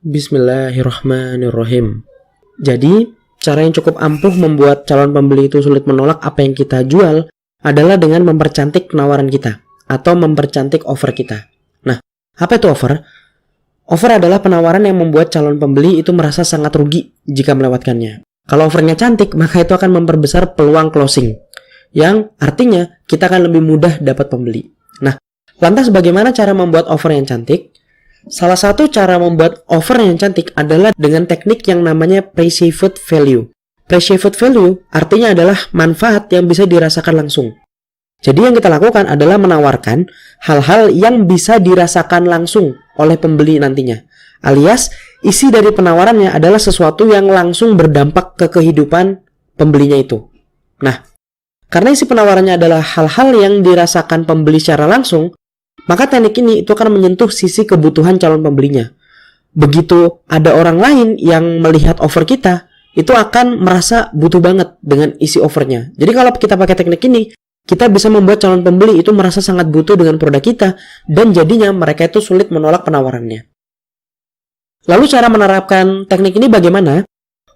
Bismillahirrahmanirrahim. Jadi, cara yang cukup ampuh membuat calon pembeli itu sulit menolak apa yang kita jual adalah dengan mempercantik penawaran kita atau mempercantik offer kita. Nah, apa itu offer? Offer adalah penawaran yang membuat calon pembeli itu merasa sangat rugi jika melewatkannya. Kalau offernya cantik, maka itu akan memperbesar peluang closing, yang artinya kita akan lebih mudah dapat pembeli. Nah, lantas bagaimana cara membuat offer yang cantik? Salah satu cara membuat offer yang cantik adalah dengan teknik yang namanya perceived value. Perceived value artinya adalah manfaat yang bisa dirasakan langsung. Jadi yang kita lakukan adalah menawarkan hal-hal yang bisa dirasakan langsung oleh pembeli nantinya. Alias, isi dari penawarannya adalah sesuatu yang langsung berdampak ke kehidupan pembelinya itu. Nah, karena isi penawarannya adalah hal-hal yang dirasakan pembeli secara langsung, maka teknik ini itu akan menyentuh sisi kebutuhan calon pembelinya. Begitu ada orang lain yang melihat offer kita, itu akan merasa butuh banget dengan isi offernya. Jadi kalau kita pakai teknik ini, kita bisa membuat calon pembeli itu merasa sangat butuh dengan produk kita, dan jadinya mereka itu sulit menolak penawarannya. Lalu cara menerapkan teknik ini bagaimana?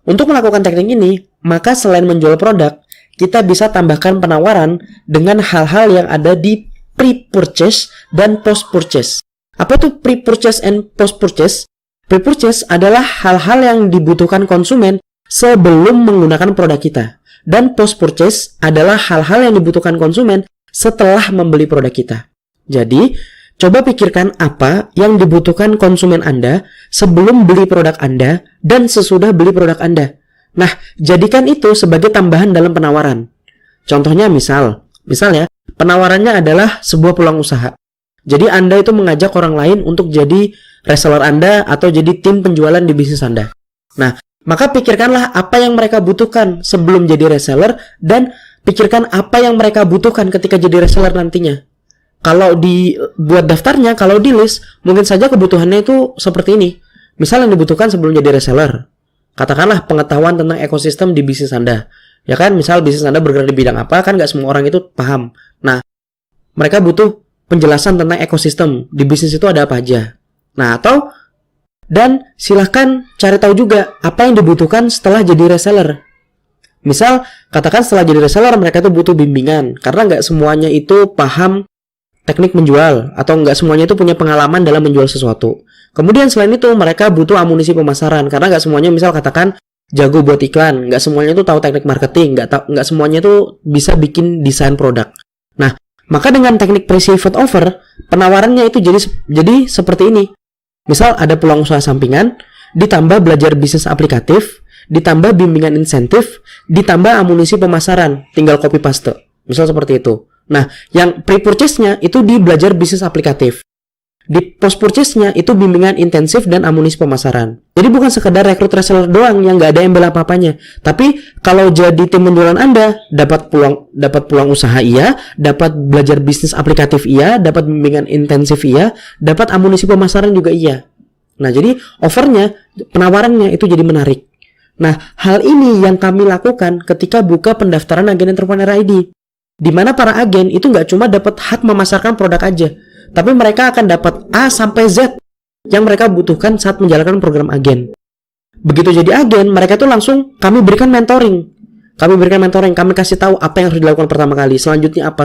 Untuk melakukan teknik ini, maka selain menjual produk, kita bisa tambahkan penawaran dengan hal-hal yang ada di pre-purchase dan post-purchase. Apa itu pre-purchase and post-purchase? Pre-purchase adalah hal-hal yang dibutuhkan konsumen sebelum menggunakan produk kita. Dan post-purchase adalah hal-hal yang dibutuhkan konsumen setelah membeli produk kita. Jadi, coba pikirkan apa yang dibutuhkan konsumen Anda sebelum beli produk Anda dan sesudah beli produk Anda. Nah, jadikan itu sebagai tambahan dalam penawaran. Contohnya misalnya, penawarannya adalah sebuah peluang usaha. Jadi Anda itu mengajak orang lain untuk jadi reseller Anda atau jadi tim penjualan di bisnis Anda. Nah, maka pikirkanlah apa yang mereka butuhkan sebelum jadi reseller dan pikirkan apa yang mereka butuhkan ketika jadi reseller nantinya. Kalau dibuat daftarnya, kalau di list, mungkin saja kebutuhannya itu seperti ini. Misal yang dibutuhkan sebelum jadi reseller, katakanlah pengetahuan tentang ekosistem di bisnis Anda. Ya kan, misal bisnis Anda bergerak di bidang apa, kan nggak semua orang itu paham. Nah, mereka butuh penjelasan tentang ekosistem. Di bisnis itu ada apa aja. Nah, dan silahkan cari tahu juga apa yang dibutuhkan setelah jadi reseller. Misal, katakan setelah jadi reseller, mereka itu butuh bimbingan. Karena nggak semuanya itu paham teknik menjual. Atau nggak semuanya itu punya pengalaman dalam menjual sesuatu. Kemudian selain itu, mereka butuh amunisi pemasaran. Karena nggak semuanya, misal katakan, jago buat iklan, nggak semuanya itu tahu teknik marketing, nggak semuanya itu bisa bikin desain produk. Nah, maka dengan teknik perceived offer, penawarannya itu jadi seperti ini. Misal ada peluang usaha sampingan, ditambah belajar bisnis aplikatif, ditambah bimbingan insentif, ditambah amunisi pemasaran, tinggal copy paste. Misal seperti itu. Nah, yang pre-purchase-nya itu di belajar bisnis aplikatif. Di post-purchase-nya itu bimbingan intensif dan amunisi pemasaran. Jadi bukan sekedar rekrut reseller doang yang nggak ada embel apa-apanya. Tapi kalau jadi tim penjualan Anda, dapat peluang usaha iya, dapat belajar bisnis aplikatif iya, dapat bimbingan intensif iya, dapat amunisi pemasaran juga iya. Nah, jadi offernya, penawarannya itu jadi menarik. Nah, hal ini yang kami lakukan ketika buka pendaftaran agen entrepreneur ID. Di mana para agen itu nggak cuma dapat hak memasarkan produk aja, tapi mereka akan dapat A sampai Z yang mereka butuhkan saat menjalankan program agen. Begitu jadi agen, mereka tuh langsung kami berikan mentoring. Kami kasih tahu apa yang harus dilakukan pertama kali, selanjutnya apa,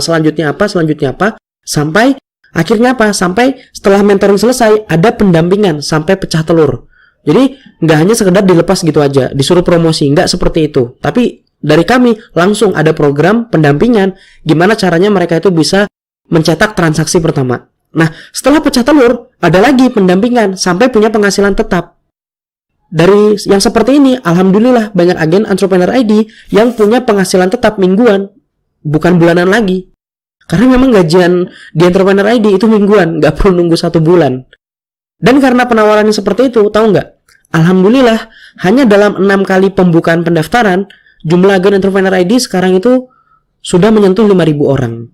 sampai akhirnya apa? Sampai setelah mentoring selesai, ada pendampingan sampai pecah telur. Jadi, nggak hanya sekedar dilepas gitu aja, disuruh promosi, nggak seperti itu. Tapi dari kami langsung ada program pendampingan, gimana caranya mereka itu bisa mencetak transaksi pertama. Nah, setelah pecah telur, ada lagi pendampingan sampai punya penghasilan tetap. Dari yang seperti ini, alhamdulillah banyak agen entrepreneur ID yang punya penghasilan tetap mingguan, bukan bulanan lagi. Karena memang gajian di entrepreneur ID itu mingguan, nggak perlu nunggu 1 bulan. Dan karena penawarannya seperti itu, tahu nggak? Alhamdulillah, hanya dalam 6 kali pembukaan pendaftaran, jumlah agen entrepreneur ID sekarang itu sudah menyentuh 5.000 orang.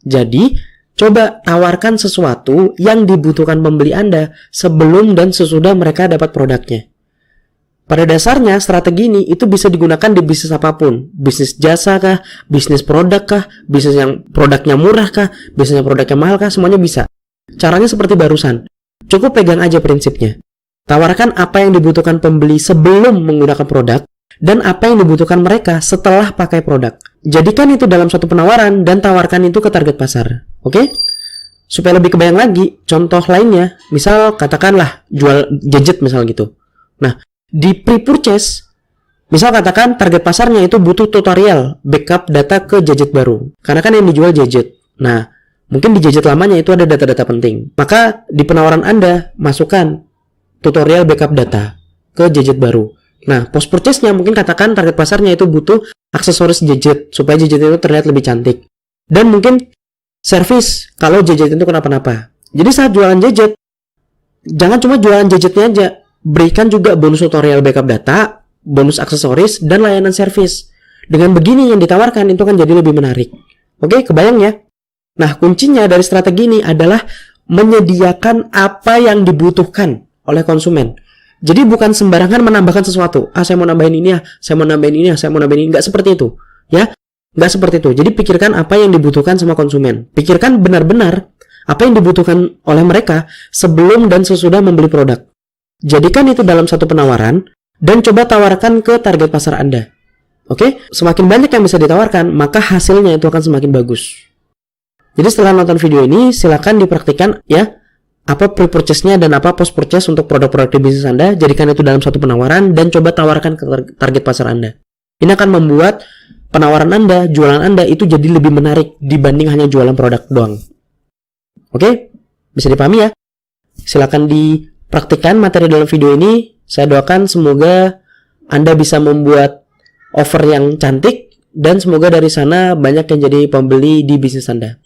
Jadi, coba tawarkan sesuatu yang dibutuhkan pembeli Anda sebelum dan sesudah mereka dapat produknya. Pada dasarnya, strategi ini itu bisa digunakan di bisnis apapun. Bisnis jasa kah? Bisnis produk kah? Bisnis yang produknya murah kah? Bisnis yang produknya mahal kah? Semuanya bisa. Caranya seperti barusan. Cukup pegang aja prinsipnya. Tawarkan apa yang dibutuhkan pembeli sebelum menggunakan produk dan apa yang dibutuhkan mereka setelah pakai produk. Jadikan itu dalam suatu penawaran dan tawarkan itu ke target pasar. Oke? Supaya lebih kebayang lagi, contoh lainnya, misal katakanlah jual gadget misal gitu. Nah, di pre-purchase, misal katakan target pasarnya itu butuh tutorial backup data ke gadget baru. Karena kan yang dijual gadget. Nah, mungkin di gadget lamanya itu ada data-data penting. Maka di penawaran Anda, masukkan tutorial backup data ke gadget baru. Nah, post purchase-nya mungkin katakan target pasarnya itu butuh aksesoris gadget supaya gadget itu terlihat lebih cantik. Dan mungkin service kalau gadget itu kenapa-napa. Jadi saat jualan gadget, jangan cuma jualan gadgetnya aja, berikan juga bonus tutorial backup data, bonus aksesoris, dan layanan service. Dengan begini yang ditawarkan itu kan jadi lebih menarik. Oke, kebayang ya? Nah, kuncinya dari strategi ini adalah menyediakan apa yang dibutuhkan oleh konsumen. Jadi bukan sembarangan menambahkan sesuatu. Saya mau nambahin ini ya, saya mau nambahin ini ya, saya mau nambahin ini. Nggak seperti itu. Ya, nggak seperti itu. Jadi pikirkan apa yang dibutuhkan sama konsumen. Pikirkan benar-benar apa yang dibutuhkan oleh mereka sebelum dan sesudah membeli produk. Jadikan itu dalam satu penawaran dan coba tawarkan ke target pasar Anda. Oke? Semakin banyak yang bisa ditawarkan, maka hasilnya itu akan semakin bagus. Jadi setelah nonton video ini, silakan dipraktikkan ya. Apa pre-purchase-nya dan apa post-purchase untuk produk-produk di bisnis Anda. Jadikan itu dalam satu penawaran dan coba tawarkan ke target pasar Anda. Ini akan membuat penawaran Anda, jualan Anda itu jadi lebih menarik dibanding hanya jualan produk doang. Oke? Bisa dipahami ya? Silakan dipraktikkan materi dalam video ini. Saya doakan semoga Anda bisa membuat offer yang cantik dan semoga dari sana banyak yang jadi pembeli di bisnis Anda.